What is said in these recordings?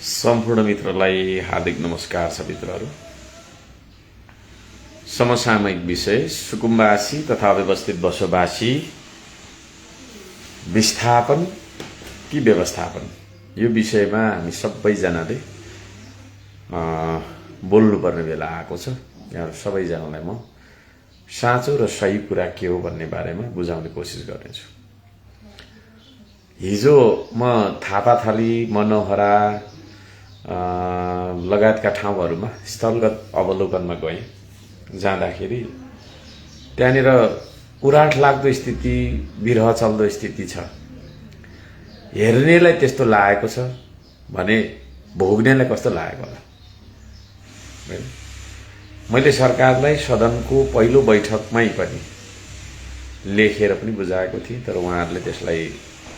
सम्पूर्ण मित्रलाई हार्दिक नमस्कार छ। मित्रहरू, समसामयिक विषय सुकुम्बासी तथा व्यवस्थित बसोबासी विस्थापन कि व्यवस्थापन, यो विषयमा हामी सबैजनाले बोल्नुपर्ने बेला आएको छ। यहाँ सबैजनालाई म साँचो र सही कुरा के हो भन्ने बारेमा बुझाउने कोसिस गर्नेछु। हिजो म थापाथली, मनोहरा लगायतका ठाउँहरूमा स्थलगत अवलोकनमा गएँ। जाँदाखेरि त्यहाँनिर उराठ लाग्दो स्थिति, बिरह चल्दो स्थिति छ। हेर्नेलाई त्यस्तो लागेको छ भने भोग्नेलाई कस्तो लागेको होला। मैले सरकारलाई सदनको पहिलो बैठकमै पनि लेखेर पनि बुझाएको थिएँ, तर उहाँहरूले त्यसलाई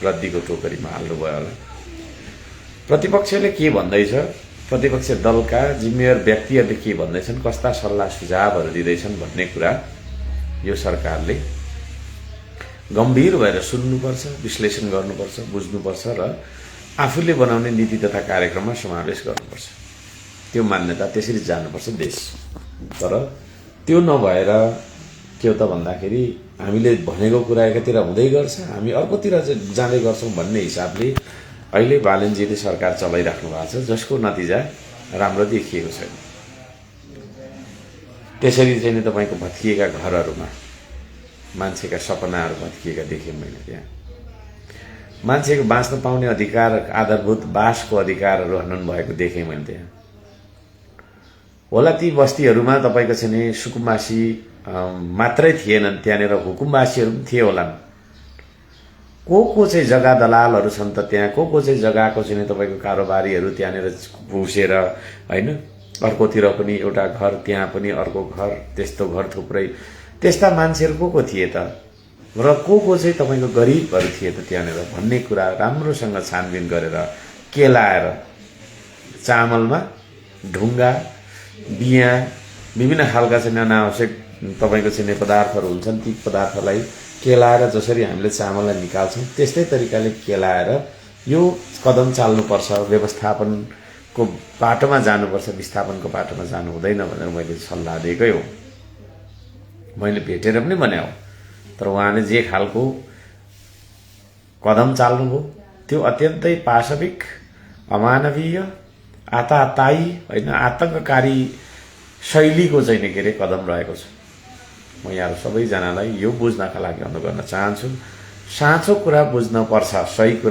रद्दीको टोकरीमा हाल्नुभयो होला। प्रतिपक्षले के भन्दैछ, प्रतिपक्ष दलका जिम्मेवार व्यक्तिहरूले के भन्दैछन्, कस्ता सल्लाह सुझावहरू दिँदैछन् भन्ने कुरा यो सरकारले गम्भीर भएर सुन्नुपर्छ, विश्लेषण गर्नुपर्छ, बुझ्नुपर्छ र आफूले बनाउने नीति तथा कार्यक्रममा समावेश गर्नुपर्छ। त्यो मान्यता त्यसरी जानुपर्छ देश। तर त्यो नभएर के हो त भन्दाखेरि हामीले भनेको कुरा एकातिर हुँदै गर्छ, हामी अर्कोतिर जाँदै गर्छौँ भन्ने हिसाबले अहिले बालनजीले सरकार चलाइराख्नु भएको छ, जसको नतिजा राम्रो देखिएको छैन। त्यसरी चाहिँ नि तपाईँको भत्किएका घरहरूमा मान्छेका सपनाहरू भत्किएका देखेँ मैले। त्यहाँ मान्छेको बाँच्न पाउने अधिकार, आधारभूत बासको अधिकारहरू हनन भएको देखेँ मैले। त्यहाँ होला ती बस्तीहरूमा तपाईँको चाहिँ नि सुकुम्बासी मात्रै थिएनन्, त्यहाँनिर हुकुमबासीहरू पनि थिए होलान्। को चाहिँ जग्गा दलालहरू छन् त त्यहाँ, को चाहिँ जग्गाको चाहिँ तपाईँको कारोबारीहरू त्यहाँनिर घुसेर होइन, अर्कोतिर पनि एउटा घर, त्यहाँ पनि अर्को घर, त्यस्तो घर थुप्रै, त्यस्ता मान्छेहरू को थिए त र को चाहिँ तपाईँको गरिबहरू थिए त त्यहाँनिर भन्ने कुरा राम्रोसँग छानबिन गरेर केलाएर चामलमा ढुङ्गा, बिया, विभिन्न खालका चाहिँ अनावश्यक तपाईँको चाहिँ पदार्थहरू हुन्छन्, ती पदार्थलाई केलाएर जसरी हामीले चामललाई निकाल्छौँ त्यस्तै तरिकाले केलाएर यो कदम चाल्नुपर्छ, व्यवस्थापनको बाटोमा जानुपर्छ, विस्थापनको बाटोमा जानु हुँदैन भनेर मैले सल्लाह दिएकै हो। मैले भेटेर पनि भने हो, तर उहाँले जे खालको कदम चाल्नुभयो त्यो अत्यन्तै पाशविक, अमानवीय, आताताई होइन, आतंककारी शैलीको चाहिँ के अरे कदम रहेको छ। म यहाँ सबैजनालाई यो बुझ्नका लागि अनुरोध गर्न चाहन्छु, साँचो कुरा बुझ्न पर्छ, सही कुरा